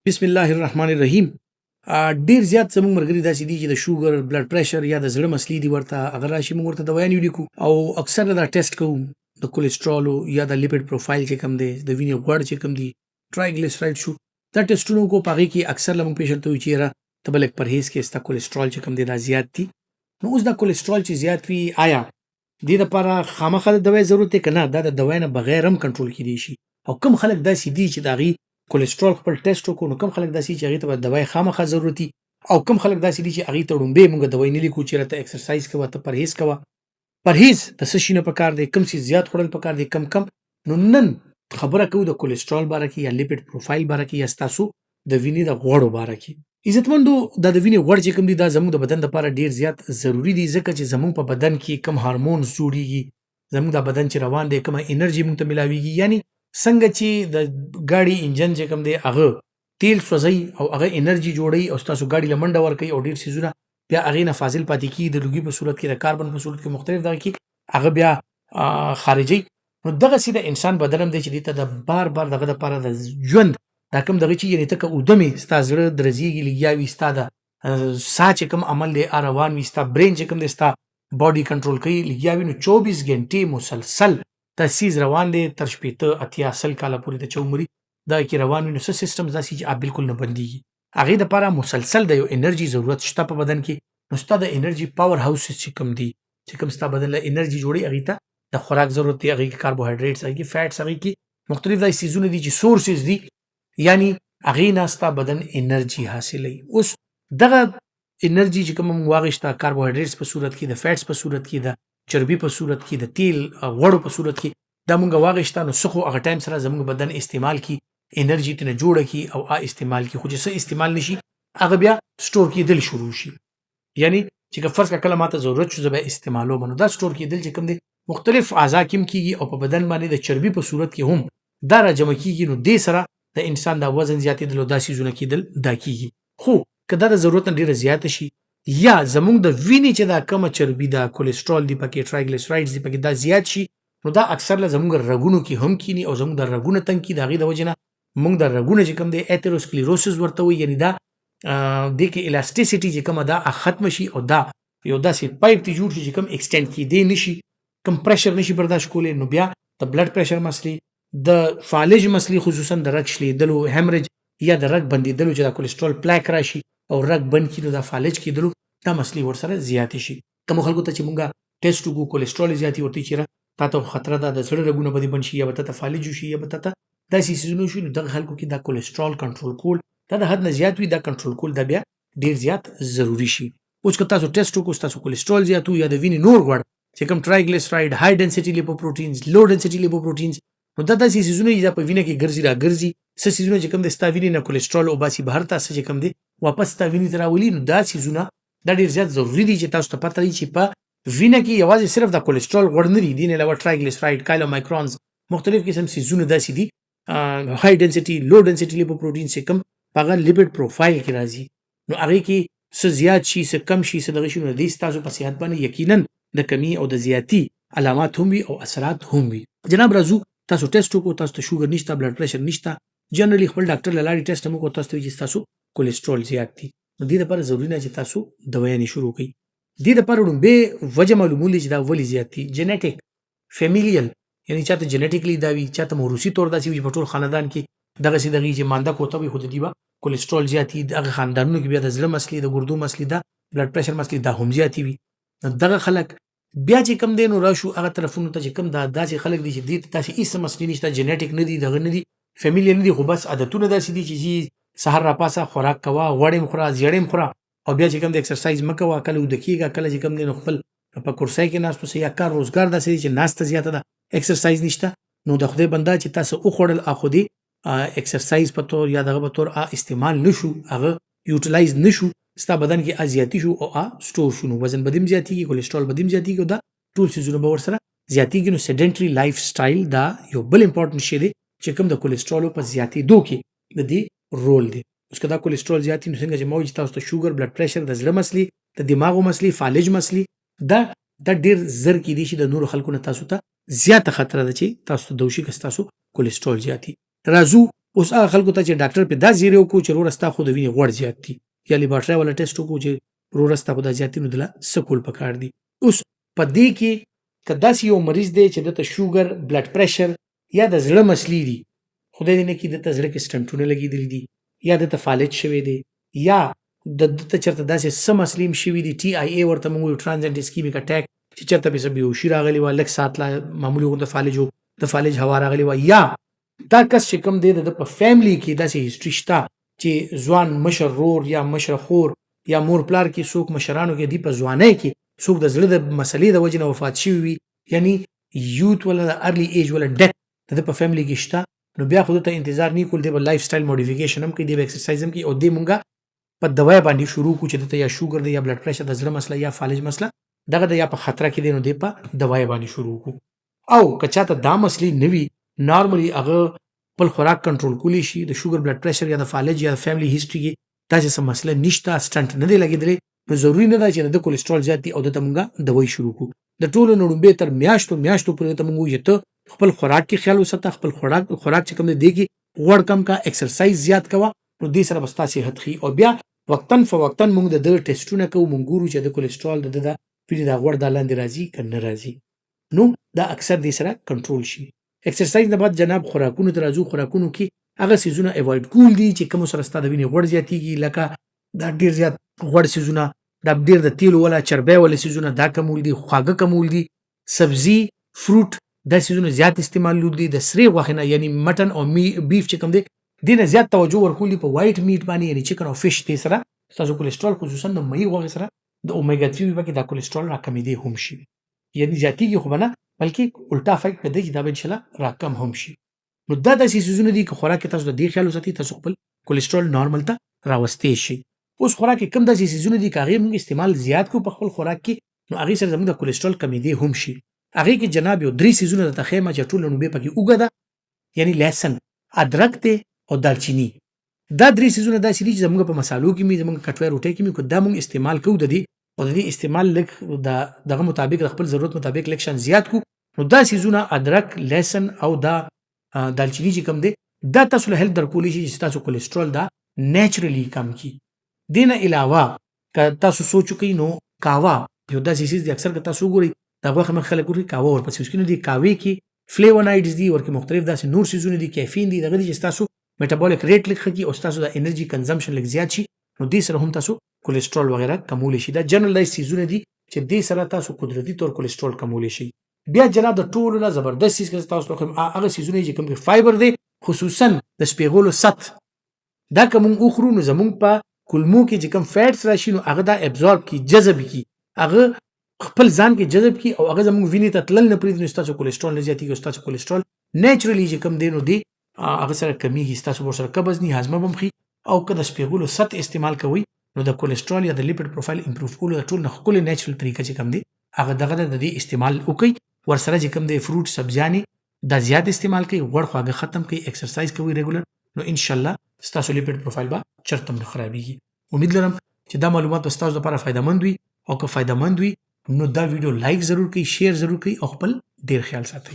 بسم الله الرحمن الرحیم. ډیر زیات زموږ ملګري داسې دي چې د شوګر، بلډ پریشر یا د زړه مسلې دي ورته هغه راشي موږ ورته دوايانې ولیکو او اکثر دا ټیسټ کوو د کولیسټرول یا د لیپید پروفایل چې کوم دی د وینې غوړ چې کوم دی ټرایګلیسرایډ شو دا ټیسټونه کو پاږي کې اکثر لمون پیشنټ ته وي چې را ته بل پرهیز کې ستا کولیسټرول چې کوم دی دا زیات دي. نو اوس دا کولیسټرول چې زیات وي آیا دې لپاره خامخا د دوايي ضرورت دی که نه دا د دوايي نه بغیر هم کنټرول کیدی شي او کم خلک داسې دي چې د هغې کولیسټرول خپل ټیسټ وکړو نو کم خلک داسې چې هغې ته به دوايي خامخا ضرورت دي او کم خلک داسې دي چې هغې ته ړومبې موږ دوايي نه لیکو چې راته اکسرسایز کوه ته پرهیز کوه. پرهیز د څه شي نه پکار دی کم څیز زیات خوړل پکار دی کم نو نن خبره کوو د کولیسټرول باره کې یا لیپید پروفایل باره کې یا ستاسو د وینې د غوړو باره کې. عزتمندو دا د وینې غوړ چې کوم دي دا زموږ د بدن لپاره ډیر زیات ضروری دي ځکه چې زموږ په بدن کې کم هارمونز جوړیږي زموږ د بدن چې روان دی کومه انرژي موږ ته ملاویږي یعنی څنګه چې د ګاډي انجن چې کوم دی هغه تیل سوځوي او هغه انرژي جوړوي او ستاسو ګاډي له منډه ورکوي او ډېر څیزونه بیا هغې نه فاضل پاتې کېږي د لوګي په صورت کې د کاربن په صورت کې مختلف دغه کې هغه بیا خارجوي. نو دغسې د انسان بدن هم دی چې دې ته د بار بار دغه دپاره د ژوند دا کوم دغه چې یعنې ته که اوده مې ستا زړه درزېږي لګیا وي ستا د ساه چې کوم عمل دی روان وي ستا برین چې کوم دی ستا باډي کنټرول کوي لګیا وي نو 24 غنټې مسلسل دا سیز روان دی تر 80 اتیا سل کاله پورې د چا عمري دا کې روان وي نو څه سیسټم داسې چې بالکل نه بندېږي هغې دپاره مسلسل د یو انرژي ضرورت شته په بدن کې. نو ستا د انرژي پاور هاوسز چې کوم دي چې کوم ستا بدن له انرژي جوړي هغې ته د خوراک ضرورت دی هغې کې کاربوهایډریټس هغې کې فیټس هغې کې مختلف داسې څیزونه دي چې سورسز دي یعنی هغې نه ستا بدن انرژي حاصلوي. اوس دغه انرژي چې کومه موږ واخیسته کاربوهایډریټس په صورت کې د فیټس په صورت کې د چربي په صورت کې د تیل غوړو په صورت کې دا موږ واخیسته نو څه خو هغه ټایم سره زموږ بدن استعمال کړي انرژي ترنه جوړه کړي او استعمال کړي خو چې څه استعمال نشي هغه بیا سټور کېدل شروع شي یعنی چې که فرض کړه کله ماته ضرورت شو زه به استعمالوم نو دا سټور کېدل چې کوم دی مختلف اعضا کې هم کېږي او په بدن باندې د چربي په صورت کې هم دا راجمع کېږي نو دې سره د انسان دا وزن زیاتېدل او دا څیزونه کېدل دا کېږي. خو که دا د ضرورت نه ډېره زیاته شي یا زموږ د وینې چې دا کمه چربي ده کولیسټرول دی پکې ټرایګلیسرایډز دی پکې دا زیات شي نو دا اکثر له زموږ رګونو کې هم کینی او زموږ د رګونه تنګ کي د هغې د وجې نه موږ د رګونه چې کوم دی ایتروسکلیروسس ورته وایي یعنې دا دې کې الاسټیسټي چې کومه ده ختمه شي او دا یو داسې پایپ ته جوړ شي چې کوم ایکسټینډ کېدی نشي کم پریشر نشي برداشت کولی نو بیا د بلډ پریشر مسلې د فالج مسلې خصوصا د رګ شلیدلو هیمریج یا د رګ بندېدلو چې د کولیسټرول پلیک راشي او رګ بند کړي نو دا فالج کېدلو دا مسلې ورسره زیاتې شي. کومو خلکو ته چې مونږ ټیسټ وکړو کولیسټرول زیاتې ورته چې تا ته خطره ده د زړه رګونه به دې بند شي یا به تا ته فالج وشي یا به تا ته داسې څیزونه وشي نو دغه خلکو کې دا کولیسټرول کنټرول کول دا د حد نه زیات وي دا کنټرول کول دا بیا ډېر زیات ضروري شي. اوس که تاسو ټیسټ وکړو ستاسو کولیسټرول زیات وي یا د وینې نور غوړ چې کوم ټرایګلیسرایډ های ډنسټي لیپوپروټینز لو ډنسټي لیپوپروټینز نو دا داسې څیزونه چې دا په وینه کې ګرځي راګرځي څه څیزونه چې کوم د ستا وینې نه کولیسټرول وباسي بهر ته څه چې کوم دی واپس ستا وینې ته راولي نو دا څیزونه دا ډېر زیات ضروري دي چې تاسو ته پته وي چې په وینه کې یوازې صرف د کولیسټرول غوړ نه دي دې نه علاوه ټرایګلیسرایډ کایلومایکرونز مختلف قسم څیزونه داسې دي های ډنسټي لو ډنسټي لیپوپروټین چې کوم په هغه لیپید پروفایل کې راځي نو هغې کې څه زیات شي څه کم شي څه دغه شي نو دې ستاسو په صحت باندې یقینا د کمی او د زیاتي علامات هم وي او اثرات هم وي. جناب راځو تاسو ټیسټ وکړو تاسو ته شوګر نشته بلډ پریشر نشته جنرالي خپل ډاکټر له لارې ټیسټ هم وکړو تاسو ته وایي چې ستاسو کولیسټرول زیات دي نو دې لپاره ضروري نه چې تاسو دوايانې شروع کړئ. دې لپاره لومبې وجه معلومولی چې دا ولې زیات دي جنیټیک فیمیلیل یعنې چاته جنیټیکلی دا وي چاته موروثي طور داسې وي په ټول خاندان کې دغسې دغې چې مانده کوته وي خو د دې به کولیسټرول زیات وي دغه خاندانونو کې بیا د زړه مسلې د ګردو مسلې ده بلډ پریشر مسلې دا هم زیاتې وي نو دغه خلک بیا چې کم دی نو راشو هغه طرفونو ته چې کم دا داسې خلک دي چې دې ته داسې هېڅ مسلې نشته جنیټیک نه دي دغه نه دي فیمیلیل نه دي خو بس عادتونه داسې دي چې سهار راپاسه خوراک کوه غوړې م خوره زیړې م خوره او بیا چې کوم د ایکسرسایز مه کوه کله اوده کېږه کله چې کوم دی نو خپل په کرسۍ کې ناست اوسه یا کار روزګار داسې دی چې ناسته زیاته ده ایکسرسایز نشته نو د خدای بنده چې تاسو وخوړل خو دې ایکسرسایز په طور یا دغه په طور استعمال نشو هغه یوټیلایز نشو ستا بدن کې زیاتي شو او سټور شو نو وزن به دې هم زیاتېږي کولیسټرول به دې هم زیاتېږي او دا ټول څیزونه به ورسره زیاتېږي نو سیډنټري لایف سټایل دا یو بل امپورټنټ شی دی چې کوم د کولیسټرولو په زیاتېدو کې د دې رول دی. اوس که دا کولیسټرول زیات وي نو څنګه چې ما وایي چې تاسو ته شوګر بلډ پریشر د زړه مسلې د دماغو مسلې فالج مسلې دا ډېر زر کېدی شي د نورو خلکو نه تاسو ته زیاته خطره ده چې تاسو ته د وشي که ستاسو کولیسټرول زیات وي. راځو اوس هغه خلکو ته چې ډاکټر په دا زیری وکړو چې وروره ستا خو د وینې غوړ زیات دي یا لیبارټري والا ټیسټ وکړو چې وروره ستا خو دا زیات دي نو دله څه کول پکار دي. اوس په دې کې که داسې یو مریض دی چې دته شوګر بلډ پریشر یا د زړه مسلې دي خدای دې نه کړي دته زړه کې سټنټونه لګېدلي دي یا دته فالج شوی دی یا دته چېرته داسې څه مسلې هم شوي دي TIA ورته موږ وایو ټرانزینټ اسکیمیک اټیک چې چېرته پې څه بېهوشي راغلې وه لږ ساعت لا معمولي غونته فالج و د فالج هوا راغلې وه یا دا کس چې کوم دی د په فیملی کې داسې هسټري شته چې ځوان مشر رور یا مشر خور یا مور پلار کې څوک مشرانو کې دی په ځوانۍ کې څوک د زړه د مسلې د وجې نه وفات شوي وي یعنی یوت ولا د ارلی ایج ولا ډیت د په فیملی کې شته نو بیا خو ته انتظار نه کول دی به لایف سټایل موډیفیکیشن هم کوي دی به ایکسرسایز هم کوي او دی مونږه په دوا باندې شروع کو چې ته یا شوګر دی یا بلډ پریشر د زړه مسله یا فالج مسله دغه د یا په خطر کې دی نو دی په دوا باندې شروع کو او که چاته دا مسلې نه وي نارملی هغه خپل خوراک کنټرول کولی شي د شوګر بلډ پریشر یا د فالج یا د فیملی هیستوري کې داسې څه مسله نشته سټنټ نه دی لګېدلی نو ضروري نه ده چې د کولیسټرول زیات دي او دته مونږه دوی شروع کو د ټولو نه لومبې تر میاشتو پورې ته مونږ وایو ته خپل خوراک کې خیال وساته خپل خوراک چې کوم دی کې غوړ کم کا ایکسرسایز زیات کوه نو دې سره به ستا صحت ښي او بیا وقتاً فوقتاً مونږ د ټیسټونه کوو مونږ ګورو چې د کولیسټرول د وینې دا غوړ دا لاندې راځي که نه راځي نو دا اکثر دې سره کنټرول شي. ایکسرسایز نه بعد جناب خوراکونو ته راځو خوراکونو کې هغه څیزونه اوایډ کول دي چې کوم سره ستا د وینې غوړ زیاتېږي لکه دا ډېر زیات غوړ څیزونه دا ډېر د تیلو والا چربۍ والا څیزونه دا کمول دي خواږه کمول دي سبزي فروټ دا څیزونه زیات استعمالول دي د سرې غوښې نه یعنی مټن او بیف چې کوم دی دې نه زیات توجه ورکول دي په وایټ میټ باندې یعنی چکن او فش دې سره ستاسو کولیسټرول خصوصا د مهي غوښې سره د اومیګا 3 پکې دا کولیسټرول راکمېدی هم شي یعنی زیاتېږي خو به نه بلکې الټا افیکټ کوي چې دا به انشاءالله راکم هم شي. نو دا داسې څیزونه دي که خوراک کې تاسو د دې خیال وساتئ تاسو خپل کولیسټرول نارمل ته راوستی شي. اوس خوراک کې کم داسې څیزونه دي که هغې موږ استعمال زیات کړو په خپل خوراک کې نو هغې سره زموږ د کولیسټرول کمېدی هم شي. هغې کې جناب یو 3 څیزونه درته ښیم چې ټوله نومې پکې اوږه ده یعنی لهسن ادرک دی او دالچیني دا 3 څیزونه داسې دي چې زموږ په مسالو کې مې زموږ کټوۍ روټۍ کې مې که دا موږ استعمال کوو د دې او د دې استعمال لږ دغه مطابق د خپل ضرورت مطابق لږ شان زیات کړو نو دا څیزونه ادرک لهسن او دا دالچیني چې کوم دی دا تاسو له هیلپ درکولی شي چې تاسو کولیسټرول دا نیچرلی کم کړي. دې نه علاوه که تاسو سوچ وکئ نو کاوا یو داسې څیز دی اکثر که تاسو وګورئ د غوښې مخ خلک ورکوي کاوا ورپسې وڅښي نو دې کاوې کې فلیونایډز دي ورکې مختلف داسې نور څیزونه دي کیفین دي دغه دي چې ستاسو میټابولیک ریټ لږ ښه کړي او ستاسو د انرژي کنزمپشن لږ زیات شي نو دې سره هم تاسو کولیسټرول وغیره کمولی شي. دا جنرالایز څیزونه دي چې دې سره تاسو قدرتي طور کولیسټرول کمولی شي. بیا جناب د ټولو نه زبردست څیز که تاسو ته هغه څیزونه چې کوم فایبر دی خصوصا د سپېغلو ست دا که موږ وخورو نو زموږ په کولمو کې چې کوم فیټس راشي نو هغه دا ابزورب کړي جذب کړي هغه خپل ځان کې جذب کړي او هغه زموږ وینې ته تلل نه پرېږدي نو ستاسو کولیسټرول نه زیاتېږي او ستاسو کولیسټرول نیچرلی چې کوم دی نو دی هغه سره کمیږي ستاسو ورسره قبض نه هاضمه به هم ښي او که د سپېغلو ست استعمال کوئ نو د کولیسټرول یا د لیپډ پروفایل امپروف کولو د ټول نه ښکلې نیچرل طریقه چې کوم دی هغه دغه د دې استعمال وکړئ ورسره چې کوم دی فروټ سبزیانې دا زیات استعمال کوي غوړ خواږه ختم کوي ایکسرسایز کوي ریګولر نو ان شاء الله ستاسو لیپډ پروفایل به چرته هم نه خرابېږي. امید لرم چې دا معلومات به ستاسو لپاره فایدهمند وي او که فایدهمند وي نو دا ویډیو لایک ضرور کړئ شیر ضرور کړئ او خپل ډېر خیال ساتئ.